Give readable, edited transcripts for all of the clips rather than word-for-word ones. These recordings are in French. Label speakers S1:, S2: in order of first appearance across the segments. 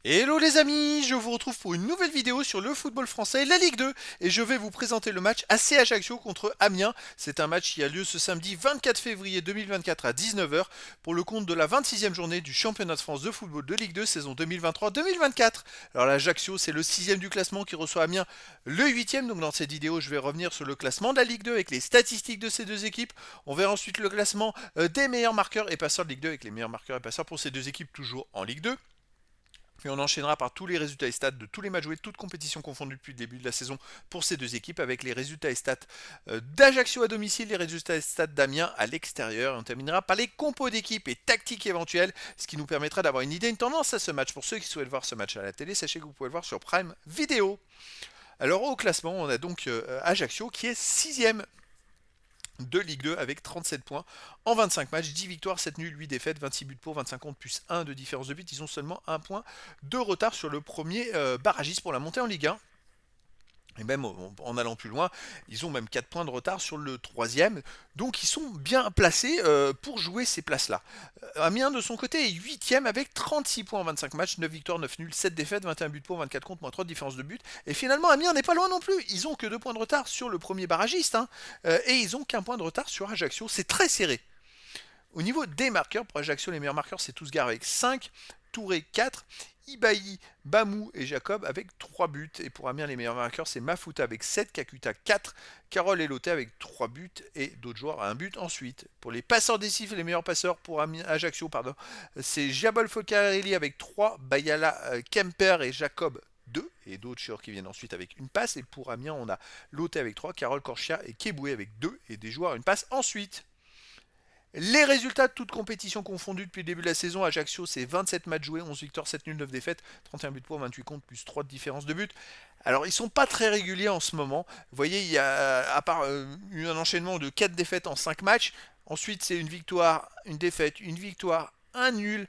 S1: Hello les amis, je vous retrouve pour une nouvelle vidéo sur le football français, la Ligue 2, et je vais vous présenter le match AC Ajaccio contre Amiens. C'est un match qui a lieu ce samedi 24 février 2024 à 19h pour le compte de la 26e journée du championnat de France de football de Ligue 2 saison 2023-2024. Alors l'Ajaccio, c'est le 6e du classement qui reçoit Amiens le 8e, donc dans cette vidéo je vais revenir sur le classement de la Ligue 2 avec les statistiques de ces deux équipes. On verra ensuite le classement des meilleurs marqueurs et passeurs de Ligue 2 avec les meilleurs marqueurs et passeurs pour ces deux équipes toujours en Ligue 2. Puis on enchaînera par tous les résultats et stats de tous les matchs joués, toutes compétitions confondues depuis le début de la saison pour ces deux équipes, avec les résultats et stats d'Ajaccio à domicile, les résultats et stats d'Amiens à l'extérieur. Et on terminera par les compos d'équipe et tactiques éventuelles, ce qui nous permettra d'avoir une idée, une tendance à ce match. Pour ceux qui souhaitent voir ce match à la télé, sachez que vous pouvez le voir sur Prime Video. Alors au classement, on a donc Ajaccio qui est 6ème de Ligue 2 avec 37 points en 25 matchs, 10 victoires, 7 nuls, 8 défaites, 26 buts pour, 25 contre plus 1 de différence de but. Ils ont seulement un point de retard sur le premier barragiste pour la montée en Ligue 1. Et même en allant plus loin, ils ont même 4 points de retard sur le troisième. Donc ils sont bien placés pour jouer ces places-là. Amiens de son côté est 8ème avec 36 points en 25 matchs, 9 victoires, 9 nuls, 7 défaites, 21 buts pour, 24 contre, moins 3 de différence de but. Et finalement Amiens n'est pas loin non plus. Ils ont que 2 points de retard sur le premier barragiste. Et ils ont qu'un point de retard sur Ajaccio. C'est très serré. Au niveau des marqueurs, pour Ajaccio, les meilleurs marqueurs, c'est Tousgar avec 5, Touré 4, Ibaï, Bamou et Jacob avec 3 buts. Et pour Amiens, les meilleurs marqueurs, c'est Mafuta avec 7, Kakuta 4, Carole et Loté avec 3 buts et d'autres joueurs à 1 but ensuite. Pour les passeurs décisifs, les meilleurs passeurs pour Ajaccio, c'est Jabol Focarelli avec 3, Bayala Kemper et Jacob 2, et d'autres joueurs qui viennent ensuite avec une passe. Et pour Amiens, on a Loté avec 3, Carole Corchia et Keboué avec 2, et des joueurs à une passe ensuite. Les résultats de toutes compétitions confondues depuis le début de la saison, Ajaccio c'est 27 matchs joués, 11 victoires, 7 nuls, 9 défaites, 31 buts pour, 28 contre, plus 3 de différence de but. Alors ils sont pas très réguliers en ce moment. Vous voyez, il y a à part un enchaînement de 4 défaites en 5 matchs. Ensuite c'est une victoire, une défaite, une victoire, un nul.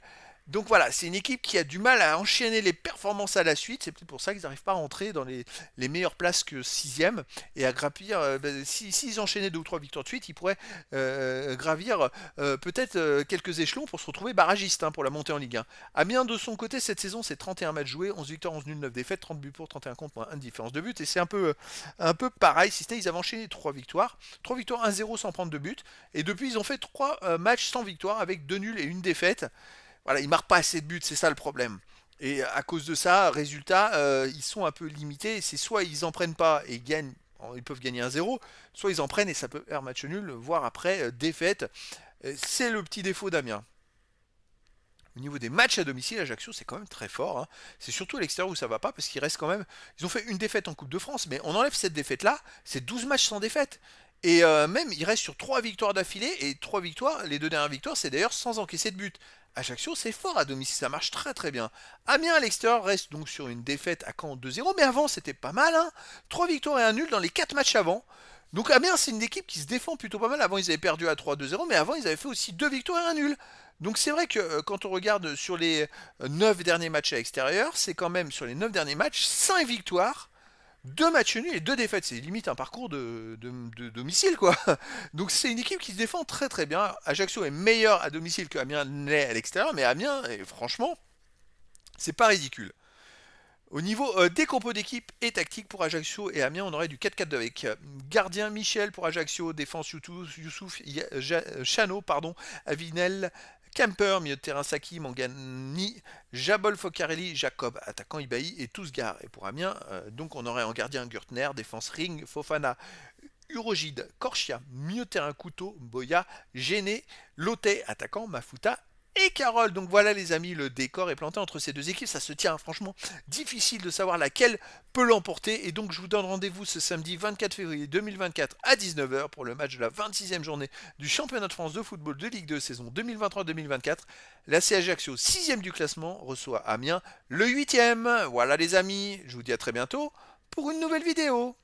S1: Donc voilà, c'est une équipe qui a du mal à enchaîner les performances à la suite. C'est peut-être pour ça qu'ils n'arrivent pas à entrer dans les meilleures places que 6ème et à gravir. S'ils enchaînaient 2 ou 3 victoires de suite, ils pourraient gravir peut-être quelques échelons pour se retrouver barragiste pour la montée en Ligue 1. Amiens de son côté, cette saison, c'est 31 matchs joués, 11 victoires, 11 nuls, 9 défaites, 30 buts pour, 31 contre, moins 1 de différence de but. Et c'est un peu pareil, si ce n'est ils avaient enchaîné 3 victoires. 3 victoires 1-0 sans prendre de but. Et depuis, ils ont fait 3 matchs sans victoire avec 2 nuls et une défaite. Voilà, ils marquent pas assez de buts, c'est ça le problème. Et à cause de ça, résultat, ils sont un peu limités. C'est soit ils en prennent pas et gagnent, ils peuvent gagner 1-0, soit ils en prennent et ça peut faire match nul, voire après défaite. C'est le petit défaut d'Amiens. Au niveau des matchs à domicile, Ajaccio c'est quand même très fort. C'est surtout à l'extérieur où ça va pas parce qu'il reste quand même. Ils ont fait une défaite en Coupe de France, mais on enlève cette défaite là, c'est 12 matchs sans défaite. Et même, il reste sur 3 victoires d'affilée, et 3 victoires, les 2 dernières victoires, c'est d'ailleurs sans encaisser de but. Ajaccio, c'est fort à domicile, ça marche très très bien. Amiens à l'extérieur reste donc sur une défaite à Caen 2-0, mais avant c'était pas mal. 3 victoires et un nul dans les 4 matchs avant. Donc Amiens, c'est une équipe qui se défend plutôt pas mal. Avant, ils avaient perdu à 3-2-0, mais avant, ils avaient fait aussi 2 victoires et un nul. Donc c'est vrai que quand on regarde sur les 9 derniers matchs à l'extérieur, c'est quand même sur les 9 derniers matchs 5 victoires, 2 matchs nuls et 2 défaites. C'est limite un parcours de domicile, quoi. Donc c'est une équipe qui se défend très très bien. Ajaccio est meilleur à domicile que Amiens l'est à l'extérieur, mais Amiens, franchement, c'est pas ridicule. Au niveau des compos d'équipe et tactique pour Ajaccio et Amiens, on aurait du 4-4-2 avec gardien Michel pour Ajaccio, défense Youssouf Chano, Avinel, Kemper, milieu de terrain Saki, Mangani, Jabol Focarelli, Jacob, attaquant Ibaï et Tousgar. Et pour Amiens, donc on aurait en gardien Gürtner, défense Ring, Fofana, Urogide, Korchia, milieu de terrain Couteau, Boya, Géné, Lotet, attaquant Mafuta et Carole. Donc voilà les amis, le décor est planté entre ces deux équipes. Ça se tient franchement difficile de savoir laquelle peut l'emporter. Et donc je vous donne rendez-vous ce samedi 24 février 2024 à 19h pour le match de la 26e journée du championnat de France de football de Ligue 2 saison 2023-2024. La C Ajaccio 6e du classement reçoit Amiens le 8e. Voilà les amis, je vous dis à très bientôt pour une nouvelle vidéo.